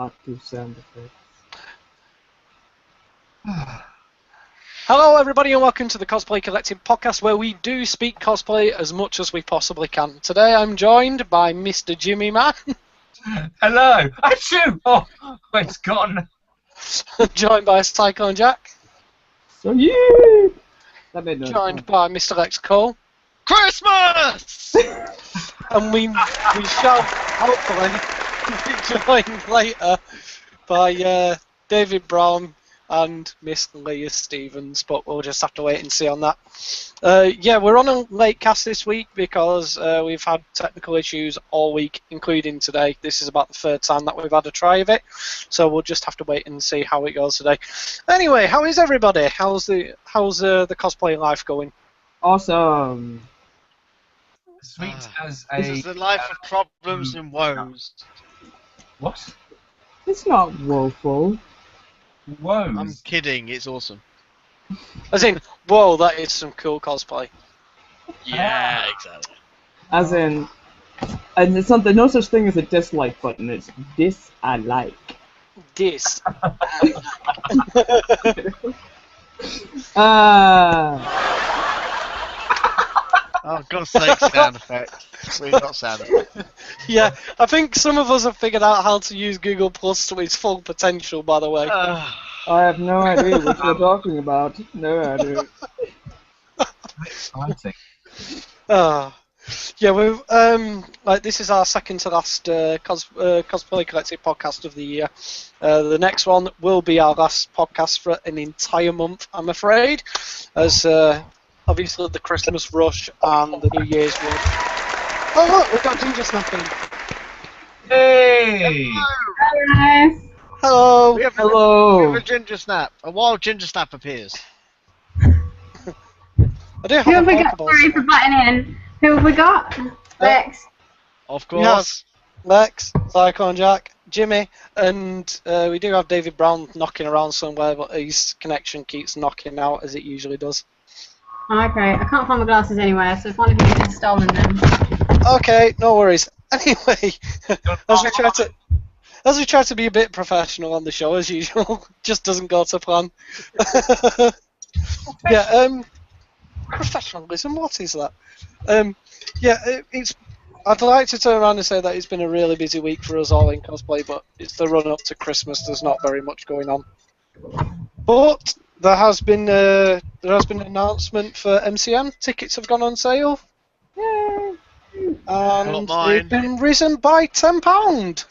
Not do sound effects. Hello everybody and welcome to the Cosplay Collective podcast where we do speak cosplay as much as we possibly can. Today I'm joined by Mr. Jimmy Man. Hello! Achoo! Oh, it's gone. Joined by Cyclone Jack. So yeah! That made no Joined by Mr. Lex Cole. Christmas! And we shall hopefully be joined later by David Brown and Miss Leah Stevens, but we'll just have to wait and see on that. Yeah, we're on a late cast this week because we've had technical issues all week, including today. This is about the third time that we've had a try of it, so we'll just have to wait and see how it goes today. Anyway, how is everybody? How's the cosplay life going? Awesome. Sweet as a... This is the life of problems and woes. What? It's not woeful. Woes. I'm kidding, it's awesome. As in, whoa, that is some cool cosplay. Yeah, exactly. As in, and it's not, there's no such thing as a dislike button. It's this I like. This. Oh, God's sake, sound effect. We've got sound effect. Yeah, I think some of us have figured out how to use Google Plus to its full potential, by the way. I have no idea what you're talking about. No idea. Exciting. Yeah, we've like this is our second to last cosplay collective podcast of the year. The next one will be our last podcast for an entire month, I'm afraid, as obviously the Christmas rush and the New Year's rush. Oh look, we've got Ginger snapping. Hey! Hello. We have Hello. a ginger snap. A wild ginger snap appears. I do have Who have a we got? Pokeball Sorry for butting in. Who have we got? Lex. Of We have course. Lex, Cyclone Jack, Jimmy, and we do have David Brown knocking around somewhere, but his connection keeps knocking out as it usually does. Okay, I can't find my glasses anywhere, so if one of you has stolen them. Okay, no worries. Anyway, as we try to be a bit professional on the show as usual, just doesn't go to plan. Yeah, professionalism. What is that? It's. I'd like to turn around and say that it's been a really busy week for us all in cosplay, but it's the run up to Christmas. There's not very much going on. But there has been an announcement for MCM. Tickets have gone on sale. Yay. And Not they've mine. been risen by £10.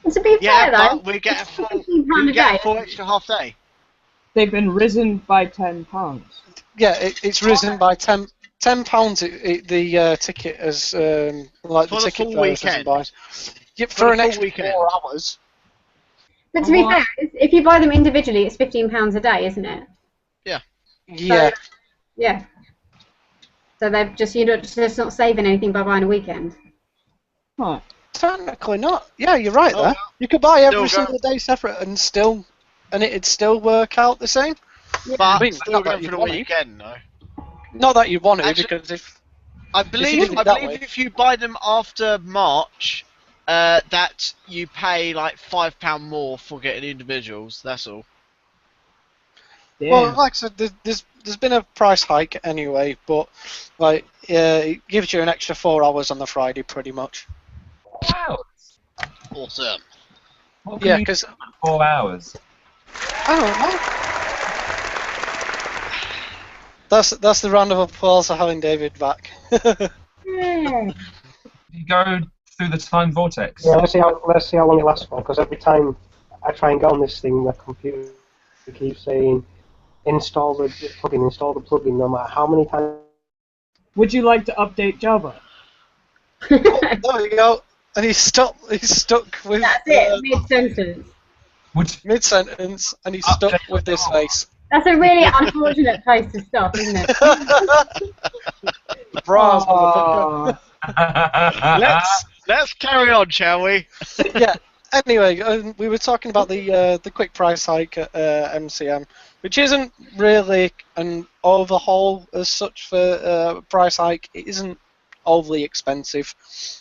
And to be Yeah, fair though, but we get a full, £15 we a get day. a full extra half day. They've been risen by £10. Yeah, it's risen by £10. The ticket as like For the the ticket full price weekend. buys. Yeah, For for the an full extra weekend. 4 hours. But to be What? fair, if you buy them individually, it's £15 a day, isn't it? Yeah. Yeah. So they've you're just not saving anything by buying a weekend. Huh. Technically not. Yeah, you're right Oh, there. You could buy every Still single day separate and it'd still work out the same. But I mean, still not that going you'd for the want it. weekend, though. Not that you want to, Actually- because if I you believe did it that way- if you buy them after March, that you pay like £5 more for getting individuals. That's all. Damn. well, like I said, there's been a price hike anyway, but like it gives you an extra 4 hours on the Friday, pretty much. Wow. Awesome. What can Yeah, you do because in 4 hours? I don't know. That's the round of applause for having David back. Yeah. You go through the time vortex. Yeah, let's see how long it lasts for. Because every time I try and get on this thing, the computer keeps saying install the plugin, no matter how many times. Would you like to update Java? There we go. And he's stuck with That's it, mid-sentence. Would mid-sentence, and he's stuck with this face. That's a really unfortunate place to stop, isn't it? Bras, Aw. Let's carry on, shall we? Yeah. Anyway, we were talking about the quick price hike at MCM, which isn't really an overhaul as such for price hike. It isn't overly expensive,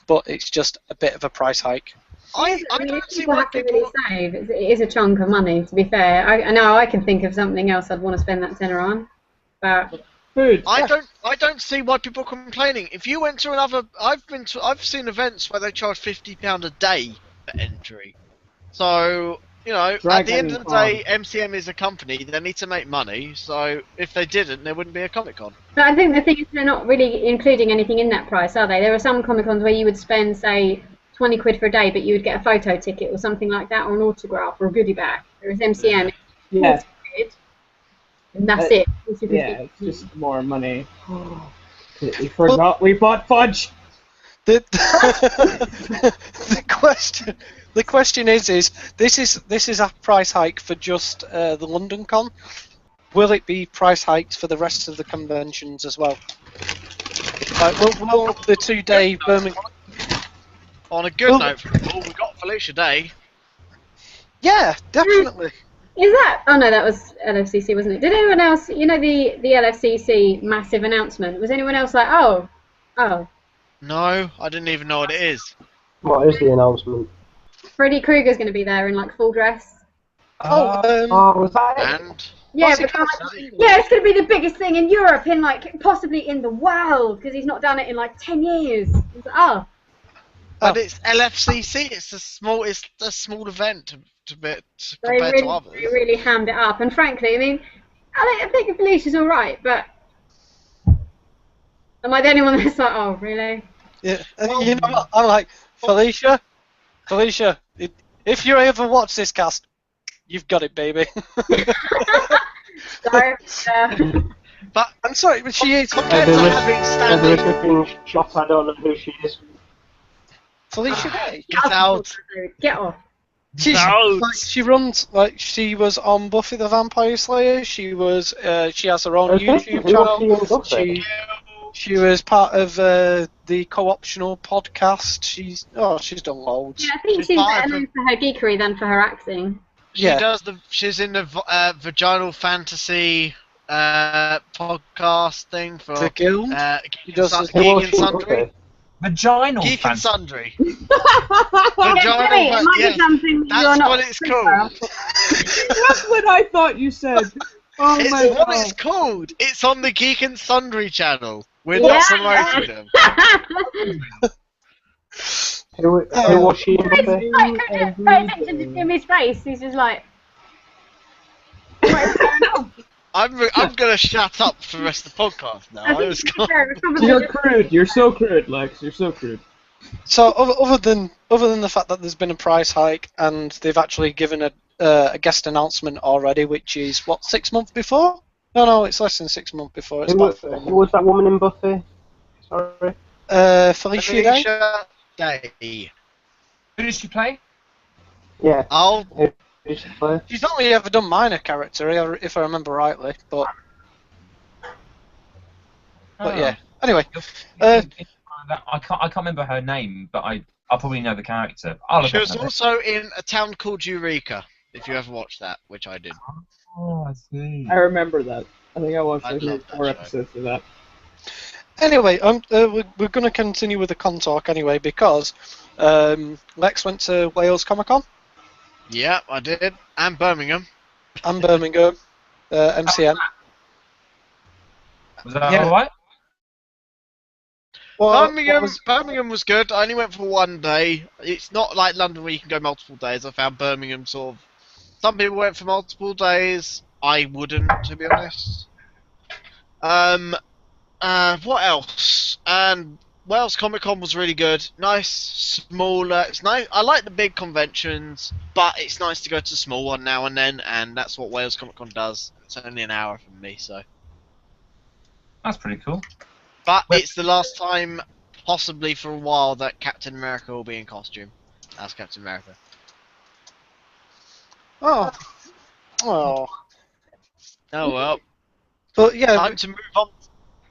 but it's just a bit of a price hike. I mean, don't if see people why have to people. really save. It is a chunk of money, to be fair. I know I can think of something else I'd want to spend that tenner on, but Food. I don't see why people are complaining. If you went to another, I've seen events where they charge £50 a day for entry. So at the end Dragon of the Con. day, MCM is a company. They need to make money. So if they didn't, there wouldn't be a Comic Con. But I think the thing is they're not really including anything in that price, are they? There are some Comic Cons where you would spend, say, 20 quid for a day, but you would get a photo ticket or something like that, or an autograph or a goodie bag. Whereas MCM, it's Yeah. 40 quid, and that's Uh, it. Yeah, it's just more money. We forgot we bought fudge. The question is this is a price hike for just the London Con. Will it be price hiked for the rest of the conventions as well? Like, will the 2-day Birmingham? On a good note, we got Felicia Day. Yeah, definitely. Is that? Oh no, that was LFCC, wasn't it? Did anyone else? You know the LFCC massive announcement. Was anyone else like, oh? No, I didn't even know what it is. What is the announcement? Freddy Krueger's going to be there in like full dress. Oh, was that it? And Yeah, What's it but called? yeah, it's going to be the biggest thing in Europe, in like possibly in the world, because he's not done it in like 10 years. It's like, oh. But it's LFCC. It's a small event compared to others. They really hammed it up, and frankly, I mean, I think Felicia's all right, but am I the only one that's like, oh, really? Yeah, you know what? I'm like, Felicia, if you ever watch this cast, you've got it, baby. So, But I'm sorry, but she is. compared to having standing, Every shop, I don't know who she is. Felicia Day. get out. Get off. She runs like she was on Buffy the Vampire Slayer. She was. She has her own Okay, YouTube who was she in channel. Buffy? She was part of the co-optional podcast. She's done loads. Yeah, I think She's she's fine better for- known for her geekery than for her acting. Yeah. She's in the vaginal fantasy podcast thing for The Guild. Geek does and this- Who was Geek she and in Sundry. Buffy? Vaginal Geek and fantasy. Sundry. Yeah, Billy, it might yes, be something that that's you're not. what it's called. That's what I thought you said. Oh It's my what god. it's called. It's on the Geek and Sundry channel. We're Yeah. not promoting them. Who was she in Buffy? Pay attention to Jimmy's face. He's just like. What is going on? I'm gonna shut up for the rest of the podcast now. I think was to be fair, it's probably You're just- crude. You're so crude, Lex. You're so crude. So other than the fact that there's been a price hike and they've actually given a guest announcement already, which is what, 6 months before? No, it's less than 6 months before. It's Who about was, 4 months. who was that woman in Buffy? Sorry. Felicia Day. Day. Who did she play? Yeah. I'll Who did she play? She's only ever done minor character, if I remember rightly. But yeah. Anyway, I can't remember her name, but I'll probably know the character. I'll look She up was her also in A Town Called Eureka, if you ever watched that, which I did. name. Oh, I see. I remember that. I think I watched I like love that 4 show. episodes of that. anyway, we're going to continue with the con talk anyway because Lex went to Wales Comic Con Yeah, I did. And Birmingham. and Birmingham MCM. Was that Yeah. alright? Well, Birmingham was good. I only went for one day. It's not like London where you can go multiple days. I found Birmingham sort of... Some people went for multiple days. I wouldn't, to be honest. What else? And Wales Comic Con was really good. Nice, smaller. It's nice. I like the big conventions, but it's nice to go to a small one now and then, and that's what Wales Comic Con does. It's only an hour from me, so. That's pretty cool. But it's the last time, possibly for a while, that Captain America will be in costume. As Captain America. oh, Oh well. but yeah, Time to move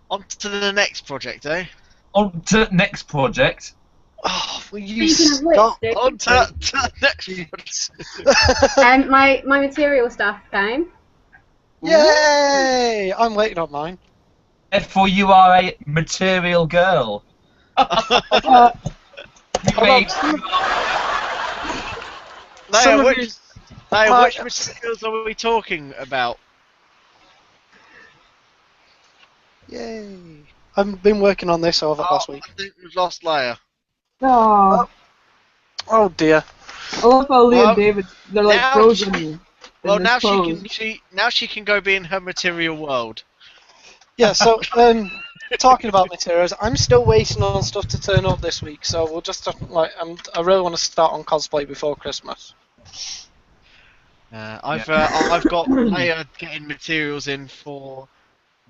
on to the next project, eh? On to the next project. will you Speaking of which, stop? Dick, On to the next project. my material stuff came. Yay! I'm waiting on mine. Therefore, you are a material girl. You made Some of which these- materials are we talking about? Yay! I've been working on this over last week. I think we've lost Leia. Oh, Oh dear. I love how Lee Well, and David, they're like now frozen she- in Well, this now pose. she can go be in her material world. Yeah, so talking about materials, I'm still waiting on stuff to turn up this week, so we'll just I really want to start on cosplay before Christmas. I've got Leia getting materials in for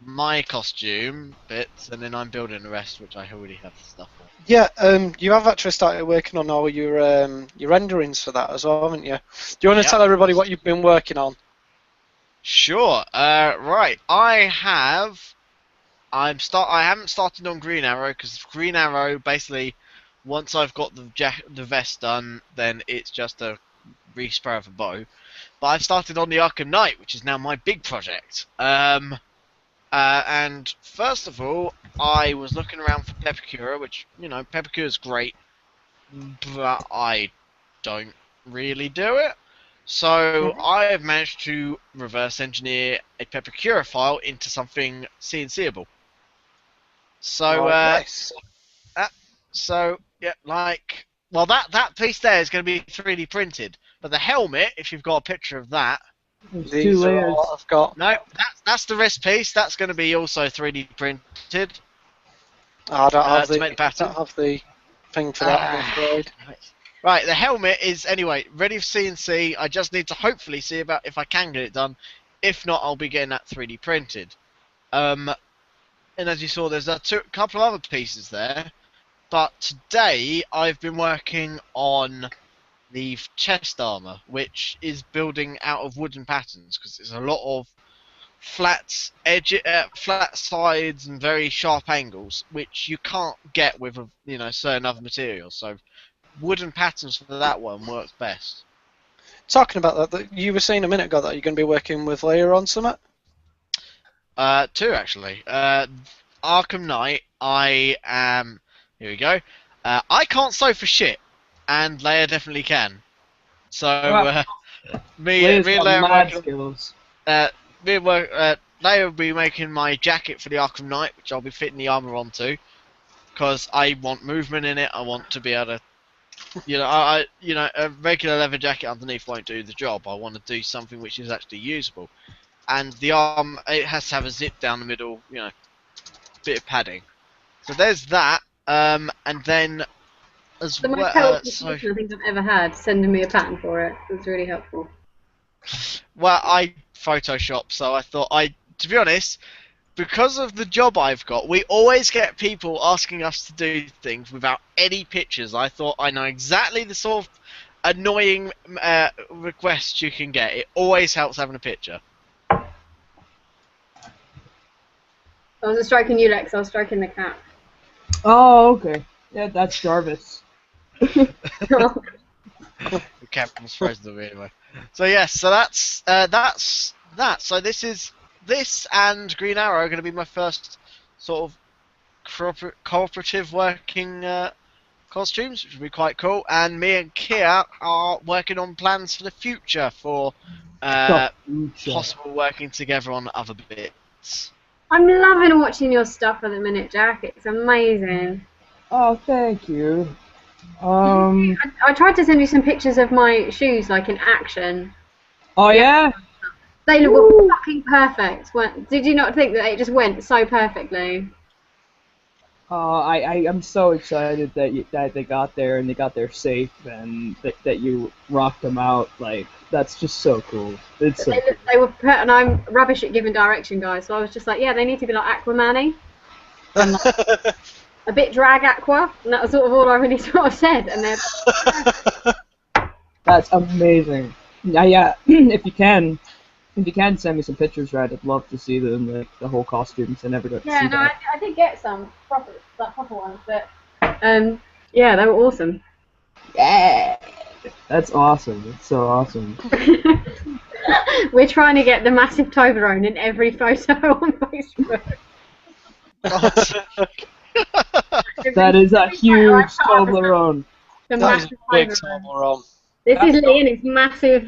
my costume bits, and then I'm building the rest, which I already have stuff for. Yeah, you have actually started working on all your renderings for that as well, haven't you? Do you want to Yep. tell everybody what you've been working on? Sure. Right. I haven't started on Green Arrow because Green Arrow basically, once I've got the vest done, then it's just a respray of a bow. But I've started on the Arkham Knight, which is now my big project. And first of all, I was looking around for Pepicura, which, you know, Pepicura's great, but I don't really do it. So I have managed to reverse engineer a Pepicura file into something CNCable. So, Nice. so yeah, like, well, that piece there is going to be 3D printed, but the helmet, if you've got a picture of that, There's These two are layers. all I've got. no, that's the wrist piece. That's going to be also 3D printed. I don't have to make the pattern. don't have the thing for that, I'm afraid. Right, the helmet is anyway ready for CNC. I just need to hopefully see about if I can get it done. If not, I'll be getting that 3D printed. And as you saw, there's a couple of other pieces there. But today I've been working on the chest armor, which is building out of wooden patterns because there's a lot of flat sides and very sharp angles, which you can't get with certain other materials. So wooden patterns for that one works best. Talking about that, you were saying a minute ago that you're going to be working with Leia on something? Two actually. Arkham Knight, I am. Here we go. I can't sew for shit, and Leia definitely can. So me and Leia's got Leia mad working. skills. Leia will be making my jacket for the Arkham Knight, which I'll be fitting the armor onto, because I want movement in it. I want to be able to, a regular leather jacket underneath won't do the job. I want to do something which is actually usable, and the arm, it has to have a zip down the middle, bit of padding. So there's that, and then as The most well. helpful person I think I've ever had sending me a pattern for it. It was really helpful. Well, I Photoshop, so I thought to be honest, because of the job I've got, we always get people asking us to do things without any pictures. I thought I know exactly the sort of annoying requests you can get. It always helps having a picture. I wasn't stroking you, Lex. I was stroking the cat. Oh, okay. Yeah, that's Jarvis. The camera's frozen away anyway. So yes, so that's that. So this and Green Arrow are going to be my first sort of cooperative working costumes, which will be quite cool. And me and Kia are working on plans for the future for possible working together on other bits. I'm loving watching your stuff at the minute, Jack. It's amazing. Oh, thank you. I tried to send you some pictures of my shoes, like in action. Oh yeah. They look fucking perfect. Did you not think that it just went so perfectly? I'm so excited that they got there and they got there safe and that you rocked them out. Like that's just so cool. It's so cool. They were and I'm rubbish at giving direction, guys. So I was just like, yeah, they need to be like Aquaman-y. And like, a bit drag aqua, and that was sort of all I really sort of said. And then That's amazing. Yeah. If you can send me some pictures, right? I'd love to see them, like the whole costumes. I never got to see that. I did get some proper ones, but yeah, they were awesome. Yeah, that's awesome. It's so awesome. We're trying to get the massive Toblerone in every photo on Facebook. That is a huge Toblerone. The That is massive a big Toblerone. Toblerone. This That's is Lee and his massive.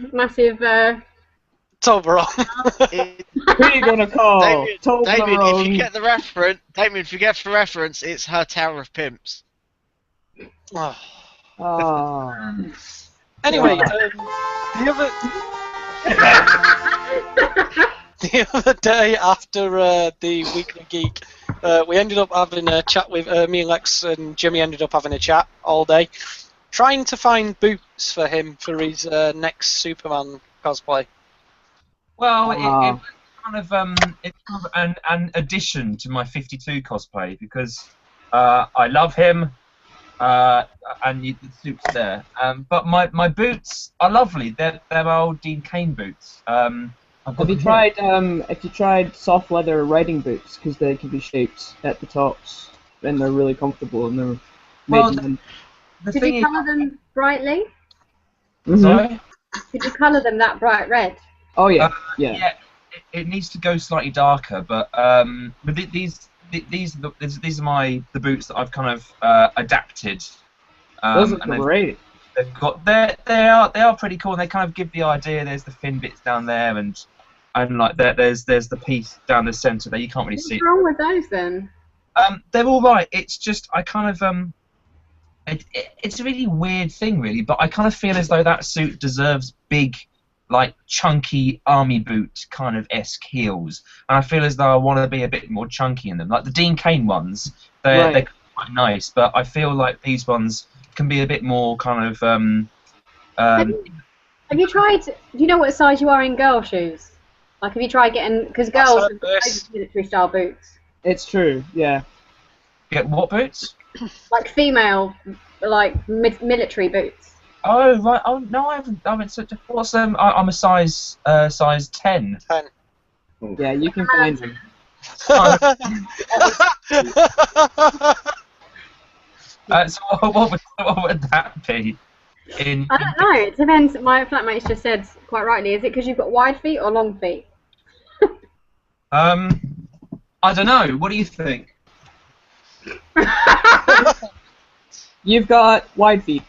Toblerone. Who are you gonna call? Damien, if you Toblerone. get the reference, Damien, if you get the reference, it's her Tower of Pimps. Oh. Oh. Anyway, the other day after the Weekly Geek, we ended up having a chat with me and Lex and Jimmy ended up having a chat all day, trying to find boots for him for his next Superman cosplay. Well, Ah. it's kind of an addition to my 52 cosplay because I love him, and the suit's there. But my boots are lovely. They're my old Dean Cain boots. Have you tried soft leather riding boots? Because they can be shaped at the tops, and they're really comfortable, and they're Well, made in. The Did thing you colour them brightly? Mhm. Sorry? Did you colour them that bright red? Oh yeah, Yeah. yeah. It needs to go slightly darker, but these are the boots that I've kind of adapted. Those are And great. they've got they are pretty cool. And they kind of give the idea. There's the fin bits down there, and like there's the piece down the centre there. You can't really see What's wrong with those then? They're all right. It's just I kind of it's a really weird thing, really. But I kind of feel as though that suit deserves big, like chunky army boot kind of esque heels, and I feel as though I want to be a bit more chunky in them. Like the Dean Cain ones, they're quite nice, but I feel like these ones can be a bit more kind of. Have you tried? Do you know what size you are in girl shoes? Like, have you tried getting? Because girls heard have this. military style boots. It's true. Yeah. Get what boots? Like female, like military boots. Oh right. Oh no, I haven't. What's I'm a size 10. 10. Yeah, you can find them. So what would that be? I don't know. It depends. My flatmate just said quite rightly. Is it because you've got wide feet or long feet? I don't know. What do you think? You've got wide feet.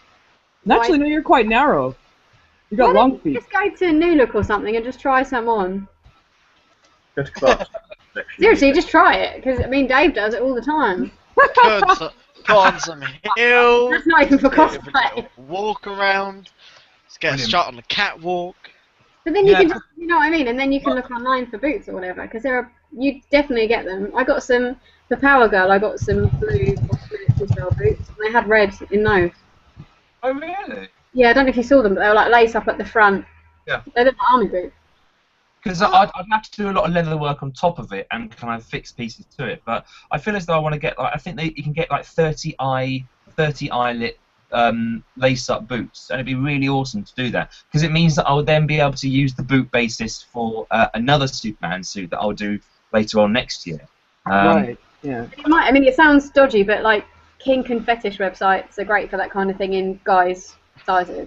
And actually, Wide- no, you're quite narrow. You got Why long don't feet. you just go to New Look or something and just try some on? Seriously, just try it. Because I mean, Dave does it all the time. Put on some heels. That's not even for get a bit cosplay. of a walk around. Let's get a Brilliant. shot on the catwalk. But then you Yeah. can, just, you know what I mean, and then you can look online for boots or whatever, because you definitely get them. I got some for Power Girl. I got some blue military style boots, and they had red in those. Oh really? Yeah, I don't know if you saw them, but they were like lace up at the front. Yeah. They look like army boots. Because I'd have to do a lot of leather work on top of it and kind of fix pieces to it. But I feel as though I want to get like I think you can get like 30 eyelet lace-up boots, and it'd be really awesome to do that because it means that I'll then be able to use the boot basis for another Superman suit that I'll do later on next year. Right. Yeah. It might. I mean, it sounds dodgy, but like kink and fetish websites are great for that kind of thing in guys' sizes.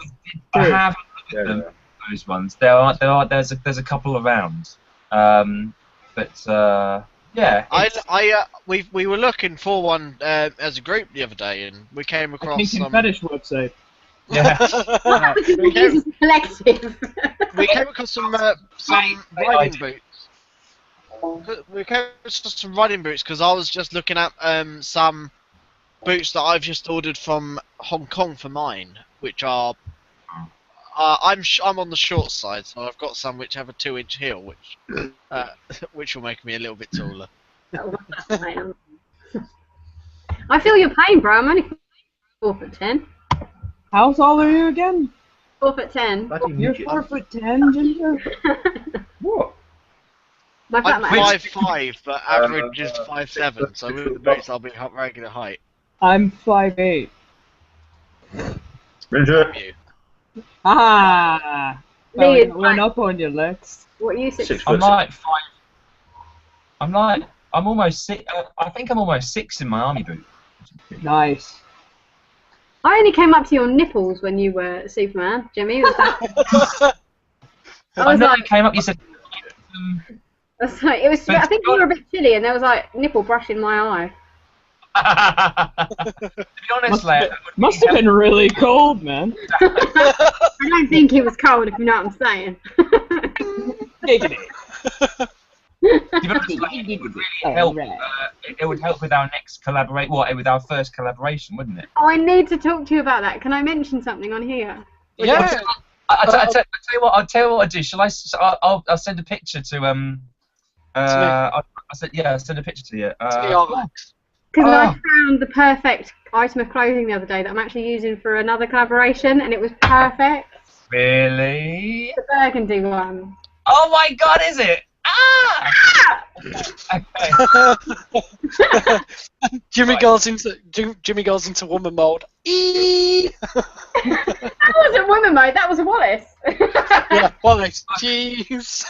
I have looked at them, those ones. There's a couple around, but yeah. We were looking for one as a group the other day, and we came A across kink and some. fetish website. Yeah. we, came, Collective. we came across some riding boots. We came across some riding boots because I was just looking at some boots that I've just ordered from Hong Kong for mine, which are. I'm on the short side, so I've got some which have a 2-inch heel, which will make me a little bit taller. I feel your pain, bro. I'm only 4'10". How tall are you again? 4'10". You're 4'10", Ginger. What? My I'm flatmate. 5'5", but average is 5'7", so with the boots I'll be regular height. I'm 5'8". You. Ah! Lee Well, is I went up on your legs. What are you 6 I'm like 5. I'm almost 6. I think I'm almost 6 in my army boot. Nice. I only came up to your nipples when you were Superman, Jimmy. Was that, I know like- you came up. You said. it was. I think you were a bit chilly, and there was like nipple brushing my eye. To be honest, Leia, that would Must be have been really cold, man. I don't think it was cold, if you know what I'm saying. Giggity. To be honest, like, it would really help. It would help with our next with our first collaboration, wouldn't it? Oh, I need to talk to you about that. Can I mention something on here? Yeah. I'll tell you what. I'll tell you what I do. Shall I? I'll send a picture to I'll send a picture to you. To your legs. Because I found the perfect item of clothing the other day that I'm actually using for another collaboration, and it was perfect. Really? The burgundy one. Oh my God! Is it? Ah! Okay. Jimmy goes into woman mode. Eee! That wasn't woman mode. That was Wallace. Yeah, Wallace. Jeez.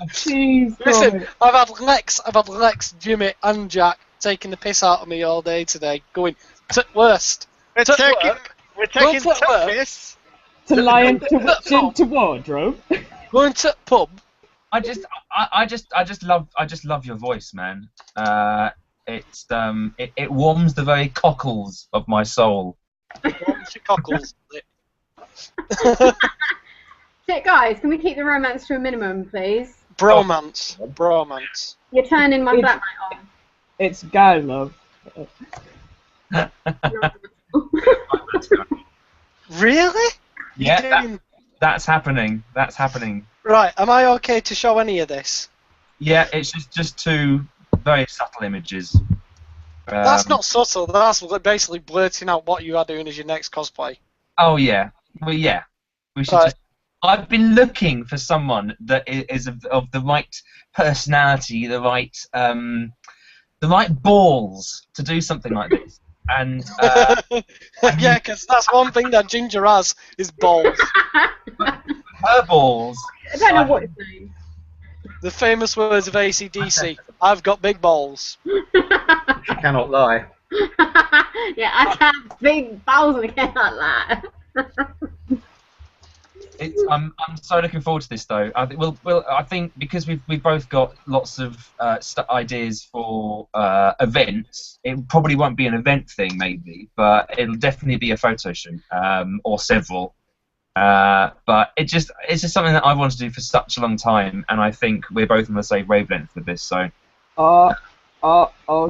Jeez, Listen, I've had Lex, Jimmy, and Jack taking the piss out of me all day today, going to worst. We're To taking work. this. to lie into wardrobe. Going to pub. I just love your voice, man. It warms the very cockles of my soul. What's your cockles? So, guys, can we keep the romance to a minimum, please? Bromance. You're turning my flatmate on. It's guy love. Really? Yeah, that's happening. That's happening. Right, am I okay to show any of this? Yeah, it's just two very subtle images. That's not subtle, that's basically blurting out what you are doing as your next cosplay. Oh yeah, well yeah. We should Right. I've been looking for someone that is of the right personality, the right balls to do something like this. And Yeah, because that's one thing that Ginger has, is balls. her balls. I don't know what it's saying. The famous words of AC/DC, I've got big balls. I cannot lie. Yeah, I have big balls and I cannot lie. I'm so looking forward to this though. I think I think because we've both got lots of ideas for events. It probably won't be an event thing maybe, but it'll definitely be a photo shoot or several. But it's just something that I wanted to do for such a long time, and I think we're both on the same wavelength with this. So. Oh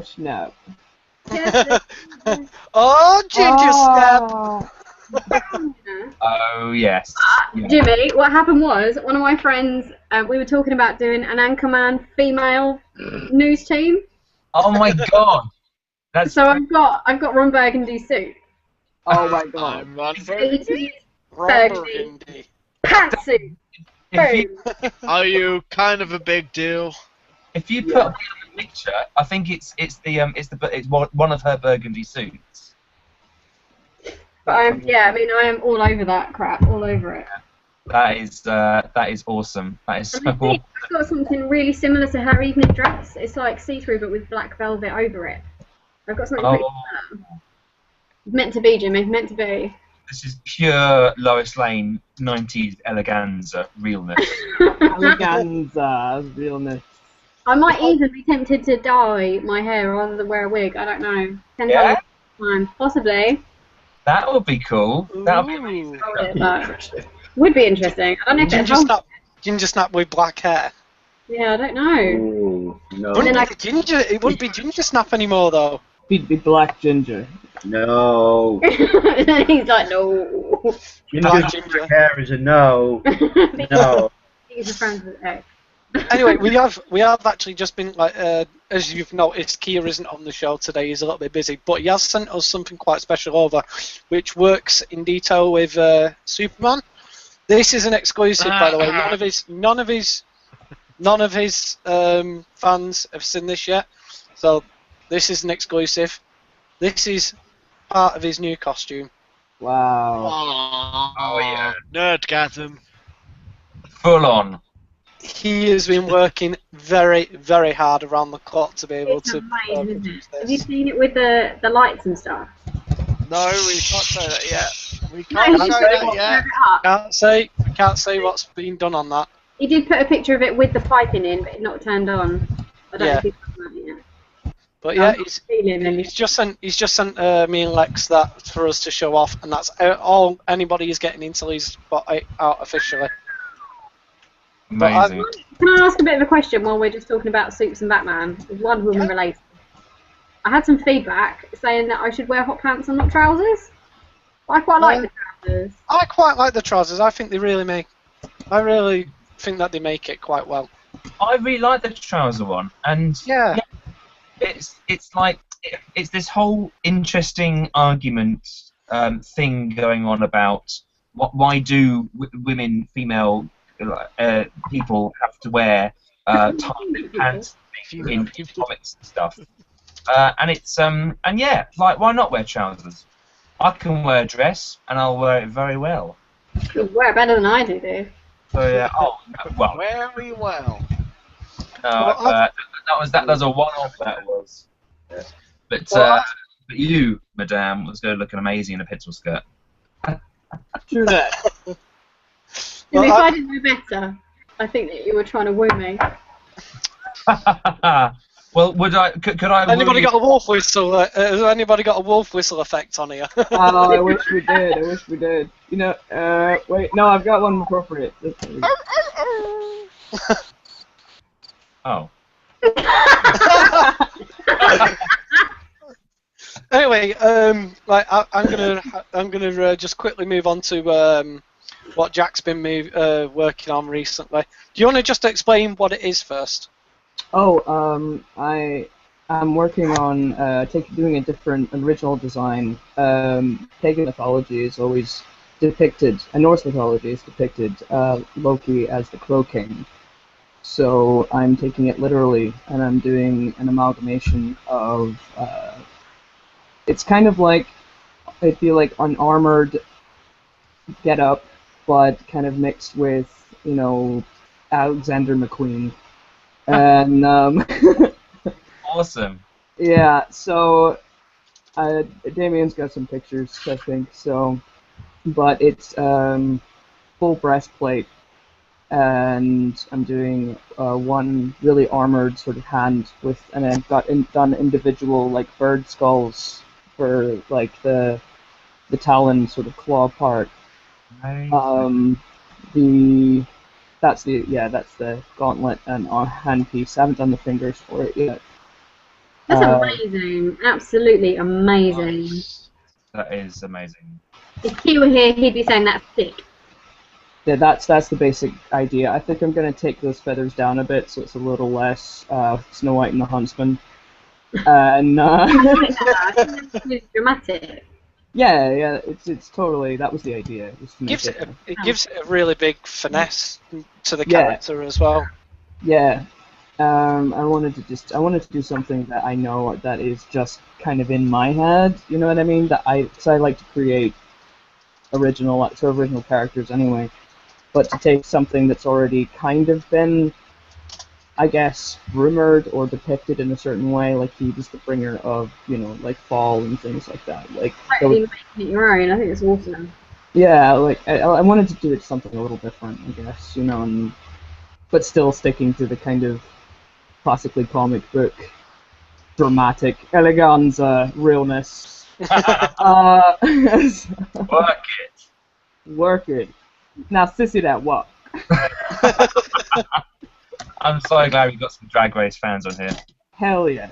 snap. Oh, Ginger Snap! Oh. Oh yes. Yeah. Jimmy, what happened was one of my friends. We were talking about doing an Anchorman female news team. Oh my God. That's So I've got Ron Burgundy's suit. Oh my god. I'm on for Burgundy Burgundy. pantsuit. if you Are you kind of a big deal? if you put me on the picture, I think it's one of her burgundy suits. But I am all over that crap, all over it. That is awesome. That is so And I awesome. think I've got something really similar to her evening dress. It's like see-through but with black velvet over it. I've got something pretty similar. Meant to be, Jimmy, meant to be. This is pure Lois Lane 90s eleganza realness. Eleganza, realness. I might even be tempted to dye my hair rather than wear a wig. I don't know. Depends Yeah? on the time. Possibly. That would be cool. That would be amazing. Would be interesting. I don't know if it'd help. Ginger Snap with black hair. Yeah, I don't know. Ooh, no. And then I- It wouldn't be Ginger Snap anymore, though. Be black ginger. No. He's like, no. Black Ginger ginger. hair is a no. No. He's a friend with X. Anyway, we have actually just been like, as you've noticed, Kia isn't on the show today. He's a little bit busy, but he has sent us something quite special over, which works in detail with Superman. This is an exclusive, by the way. None of his fans have seen this yet, so this is an exclusive. This is part of his new costume. Wow. Oh yeah. Nerdgasm. Full on. He has been working very, very hard around the clock to be able It's to amazing, isn't produce it? Have you this. seen it with the lights and stuff? No, we can't say that yet. We No, can't he say did that yet. it up. Can't say what's been done on that. He did put a picture of it with the piping in, but not turned on. I don't know Yeah. if he's done that yet. But yeah, Feeling he's just sent me and Lex that for us to show off, and that's all anybody is getting into Lee's Spot out officially. Amazing. Can I ask a bit of a question while we're just talking about suits and Batman? One woman related. I had some feedback saying that I should wear hot pants and not trousers. I quite like the trousers. I quite like the trousers. I think they really make. I really think that they make it quite well. I really like the trouser one, and Yeah. it's like it's this whole interesting argument thing going on about why do women, female people have to wear tight pants in comics and stuff, and it's and yeah, like why not wear trousers? I can wear a dress and I'll wear it very well. You wear it better than I do, Dave. So yeah, well, Very well. that was a one-off. That was. Yeah. But you, Madame, was going looking amazing in a pencil skirt. True that. If I didn't know better, I think that you were trying to woo me. Well, could I? Anybody got a wolf whistle? Has anybody got a wolf whistle effect on here? Oh, I wish we did. I wish we did. You know, wait, no, I've got one appropriate. Oh. Anyway, I'm gonna just quickly move on to what Jack's been working on recently. Do you want to just explain what it is first? Oh, I'm working on doing a different original design. Pagan mythology is always depicted, and Norse mythology is depicted Loki as the Crow King. So I'm taking it literally, and I'm doing an amalgamation of. It's kind of like it'd be like an armored get-up, but kind of mixed with Alexander McQueen. And Awesome. yeah, so Damien's got some pictures, I think. So, but it's full breastplate, and I'm doing one really armored sort of hand with, and I've done individual like bird skulls for like the talon sort of claw part. That's the gauntlet and hand piece. I haven't done the fingers for it yet. That's amazing. Absolutely amazing. Nice. That is amazing. If Q were here, he'd be saying that's sick. Yeah, that's the basic idea. I think I'm gonna take those feathers down a bit so it's a little less Snow White and the Huntsman. And It's dramatic. yeah, it's totally, that was the idea. It gives it a really big finesse to the character as well. Yeah. I wanted to do something that I know that is just kind of in my head. You know what I mean? Because I like to create original characters anyway. But to take something that's already kind of been, I guess, rumored or depicted in a certain way, like he was the bringer of, like fall and things like that. Like Totally making it your own. I think it's awesome. yeah, like I wanted to do it something a little different, I guess, but still sticking to the kind of classically comic book, dramatic eleganza, realness. Work it. Now, sissy that walk. I'm so glad we've got some Drag Race fans on here. Hell yes.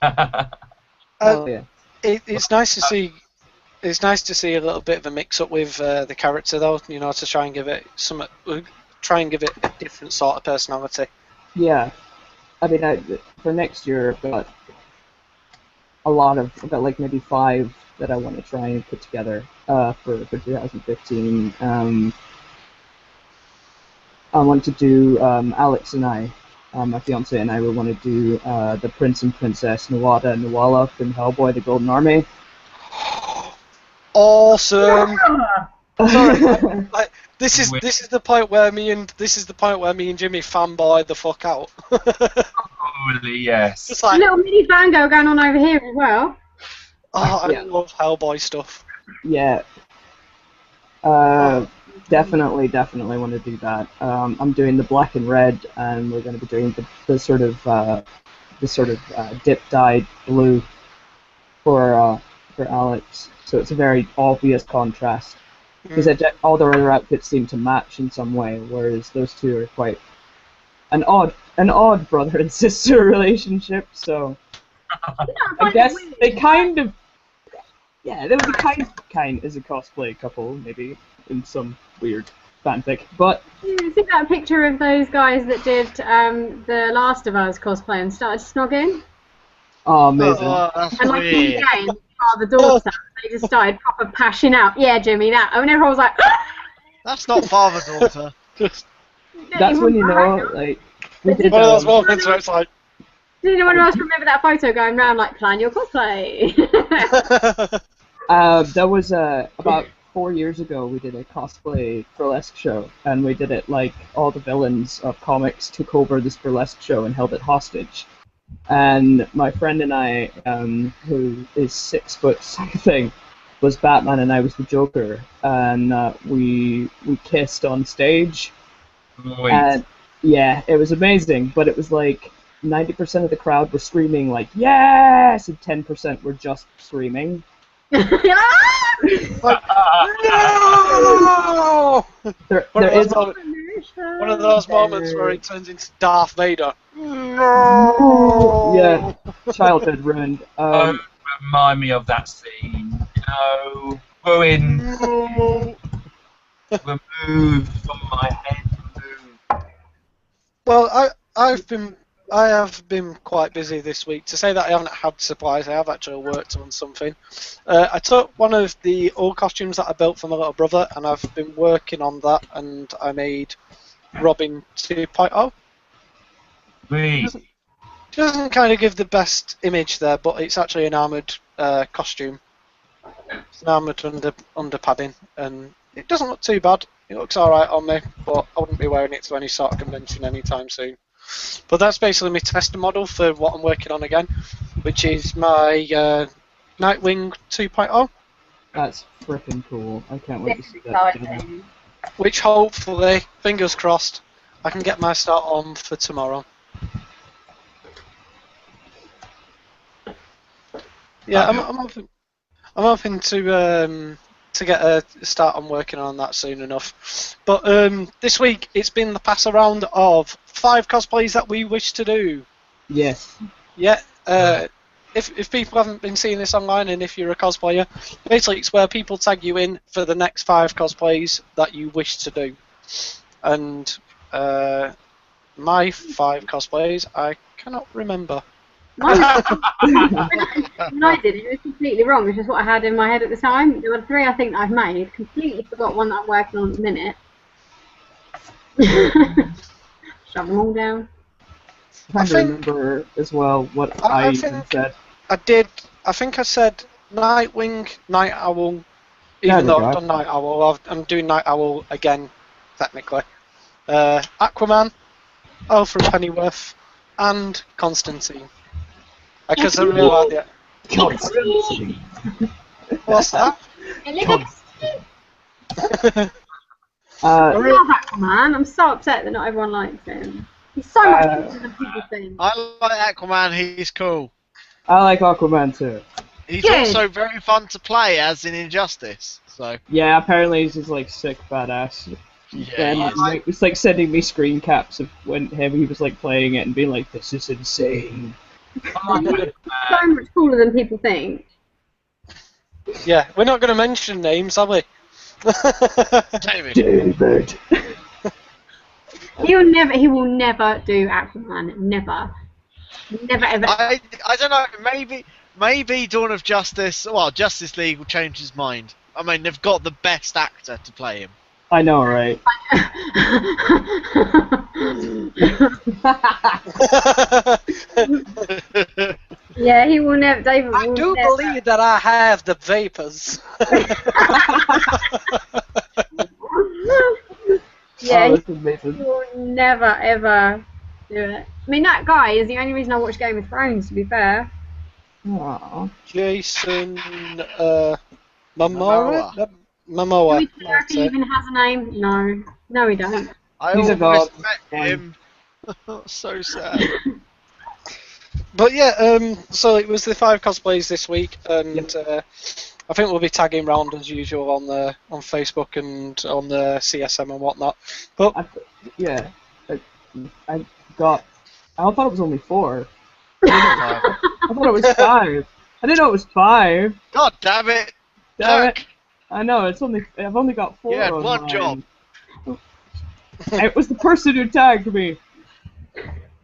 Hell yeah. It's nice to see. It's nice to see a little bit of a mix-up with the character, though. To try and give it a different sort of personality. Yeah. I mean, for next year, I've got like maybe 5 that I want to try and put together for 2015. I want to do Alex and I, my fiance and I, will want to do the Prince and Princess Nuada and Nuala from Hellboy: The Golden Army. Awesome. Sorry, this is the point where me and Jimmy fanboy the fuck out. Probably yes. It's A like, little mini bango going on over here as well. I love Hellboy stuff. Yeah. Definitely want to do that. I'm doing the black and red, and we're going to be doing the sort of this sort of dip dyed blue for Alex. So it's a very obvious contrast because all their other outfits seem to match in some way, whereas those two are quite an odd brother and sister relationship. So I guess they kind of, yeah, they would be kind as a cosplay couple, maybe in some weird fanfic. But you see that picture of those guys that did the Last of Us cosplay and started snogging? oh, amazing! That's And like in weird. the game, father-daughter, they just started proper pashing out. Yeah, Jimmy, that. And everyone was like, That's not father-daughter. That's when you know, like, we did. One of those moments where it's like, Did anyone else remember that photo going around like, plan your cosplay? That was about 4 years ago. We did a cosplay burlesque show, and we did it like all the villains of comics took over this burlesque show and held it hostage. And my friend and I, who is 6 foot something, was Batman, and I was the Joker, and we kissed on stage. Wait. And yeah, it was amazing, but it was like 90% of the crowd were screaming like yes, and 10% were just screaming. no! There One is of those moments where he turns into Darth Vader. No! yeah, childhood ruined. Don't remind me of that scene. No. Ruin. Remove from my head. Remove. Well, I have been quite busy this week. To say that I haven't had supplies, I have actually worked on something. I took one of the old costumes that I built for my little brother, and I've been working on that, and I made Robin 2.0. Doesn't kind of give the best image there, but it's actually an armoured costume. It's an armoured under padding, and it doesn't look too bad. It looks alright on me, but I wouldn't be wearing it to any sort of convention anytime soon. But that's basically my tester model for what I'm working on again, which is my Nightwing 2.0. That's freaking cool. I can't wait to see that together. Which hopefully, fingers crossed, I can get my start on for tomorrow. Yeah, I'm hoping to get a start on working on that soon enough. But this week it's been the pass around of 5 cosplays that we wish to do. Yes. Yeah. If people haven't been seeing this online, and if you're a cosplayer, basically it's where people tag you in for the next 5 cosplays that you wish to do. And my 5 cosplays I cannot remember. When I did it was completely wrong. It's just what I had in my head at the time. There were 3 I think that I've made. Completely forgot one that I'm working on at the minute. Shove them all down. I'm trying to remember as well what I even said. I think I said Nightwing, Night Owl. Even though I've done Night Owl, I'm doing Night Owl again, technically. Aquaman, Alfred Pennyworth, and Constantine. Because I really like it. Constantine. What's that? I love Aquaman. I'm so upset that not everyone likes him. He's so much better than people think. I like Aquaman, he's cool. I like Aquaman too. He's also very fun to play, as in Injustice. So yeah, apparently he's just like sick badass. yeah, And it's like sending me screen caps of when he was like playing it and being like, "This is insane." So much cooler than people think. Yeah, we're not going to mention names, are we? David. He will never do Aquaman. Never ever. I don't know. Maybe Dawn of Justice. Well, Justice League will change his mind. I mean, they've got the best actor to play him. I know, right? Yeah, he will never. David will I do never. believe that I have the vapors. Yeah, that's amazing. he will never ever do it. I mean, that guy is the only reason I watch Game of Thrones. To be fair. Aww. Jason Momoa. Momoa. Do we care if he even has a name? No, he don't. I He's a almost god. met him. So sad. But yeah, so it was the 5 cosplays this week, and I think we'll be tagging round as usual on Facebook and on the CSM and whatnot. But Yeah, I got. I thought it was only 4. Five. I thought it was 5. I didn't know it was 5. God damn it! Damn it! Jack, I know it's only. I've only got 4. you had on one mine. job. It was the person who tagged me.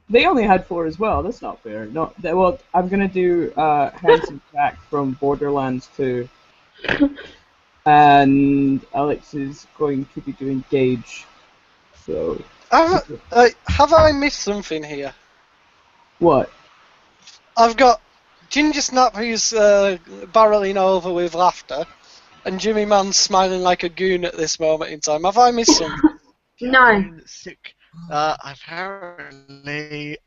They only had 4 as well. That's not fair. No, well, I'm gonna do Handsome Jack from Borderlands 2, and Alex is going to be doing Gage. So have I missed something here? what? I've got Ginger Snap who's barreling over with laughter, and Jimmy Man's smiling like a goon at this moment in time. Have I missed something? No. Sick. Apparently.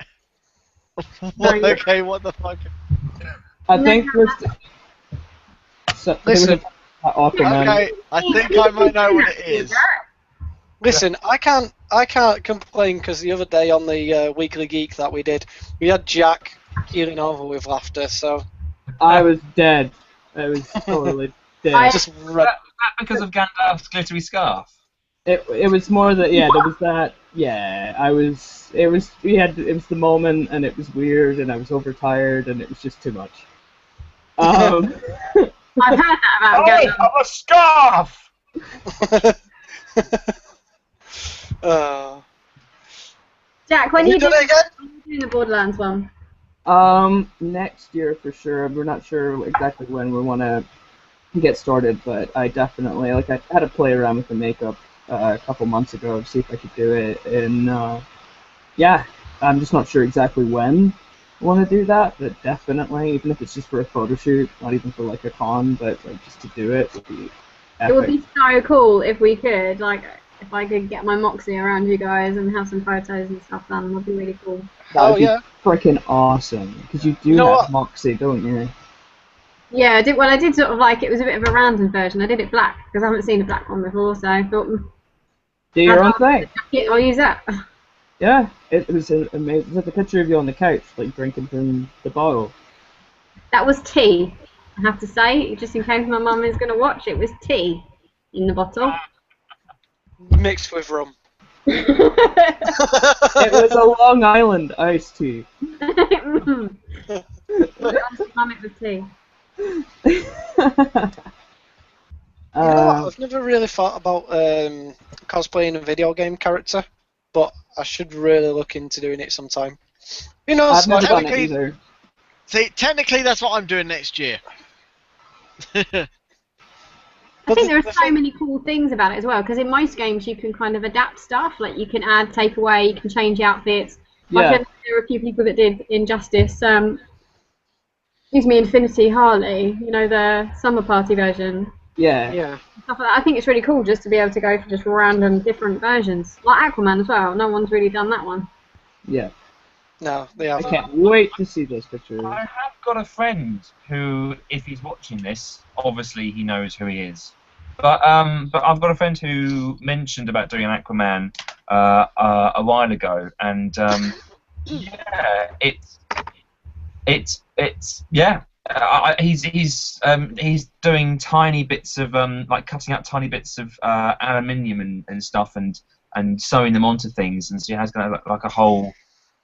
No, you- Okay, what the fuck? I think there's. So, Listen. Aquaman. Okay, I think I might know what it is. Listen, I can't complain because the other day on the Weekly Geek that we did, we had Jack keeling over with laughter. So I was dead. I was totally dead. just Was that because of Gandalf's glittery scarf? It was more that there was that it was the moment and it was weird and I was overtired and it was just too much. I've heard that about Gandalf. I'm a scarf! Jack, when you you done it again? doing the Borderlands one? Next year for sure. We're not sure exactly when we want to get started, but I definitely I had to play around with the makeup a couple months ago to see if I could do it, and I'm just not sure exactly when I want to do that, but definitely, even if it's just for a photo shoot, not even for like a con, but like just to do it would be epic. It would be so cool if we could, if I could get my Moxie around you guys and have some photos and stuff done. It would be really cool. That would be yeah. freaking awesome, because you do You know have what? Moxie, don't you? Yeah, I did. Well, I did sort of it was a bit of a random version. I did it black because I haven't seen a black one before, so I thought, Do your own thing. yeah, I'll use that. Yeah, it was amazing. There's a picture of you on the couch, like drinking from the bottle. That was tea, I have to say, just in case my mum is going to watch. It was tea in the bottle. Mixed with rum. It was a Long Island iced tea. Mum, it was tea. You know what? I've never really thought about cosplaying a video game character, but I should really look into doing it sometime. Who knows? I've never done it technically- either. See, technically, that's what I'm doing next year. I think there are so many cool things about it as well, because in most games you can kind of adapt stuff, like you can add, take away, you can change outfits. Like Yeah. there were a few people that did Injustice, Infinity Harley, the Summer Party version. Yeah. Yeah. Stuff like that. I think it's really cool just to be able to go for just random different versions. Like Aquaman as well, no one's really done that one. Yeah. No, they I haven't. can't wait to see those pictures. I have got a friend who, if he's watching this, obviously he knows who he is. But I've got a friend who mentioned about doing an Aquaman a while ago, and yeah, it's yeah. He's doing tiny bits of like cutting out tiny bits of aluminium and stuff and sewing them onto things, and so he has kind of like a whole.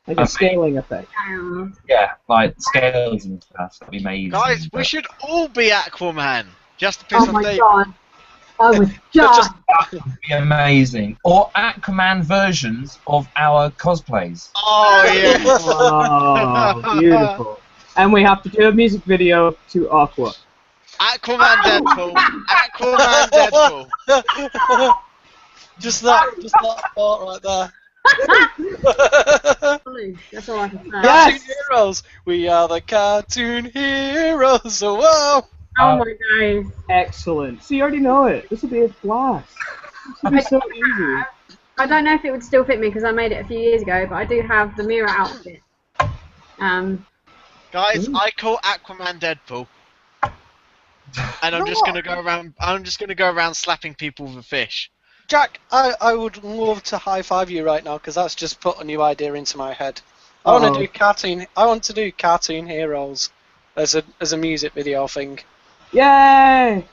Like a scaling effect. Yeah, like scales and stuff. That'd be amazing. Guys, we should all be Aquaman. Just to piss Oh off my Dave. god. I was just... That would be amazing. Or Aquaman versions of our cosplays. Oh, yeah. Oh, beautiful. And we have to do a music video to Aqua. Aquaman Deadpool. Aquaman Deadpool. Just that part right there. That's all I can say. Yes! Cartoon heroes. We are the cartoon heroes. Oh, wow. Oh my days. Excellent. So you already know it. This will be a blast. This will be so easy. I don't know if it would still fit me because I made it a few years ago, but I do have the mirror outfit. Guys, I call Aquaman Deadpool. And I'm just gonna go around slapping people with a fish. Jack, I would love to high five you right now because that's just put a new idea into my head. I want Uh-oh. to do cartoon. I want to do cartoon heroes as a music video thing. Yay!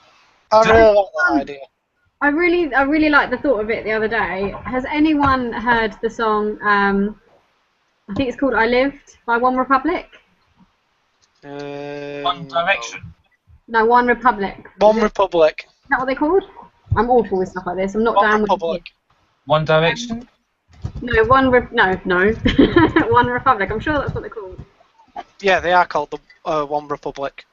I really like that idea. I really like the thought of it the other day. Has anyone heard the song? I think it's called "I Lived" by One Republic. One Direction. No, One Republic. One Republic. Is that what they're called? I'm awful with stuff like this. I'm not One down with Republic. One Direction. No, no. One Republic. I'm sure that's what they're called. Yeah, they are called the One Republic.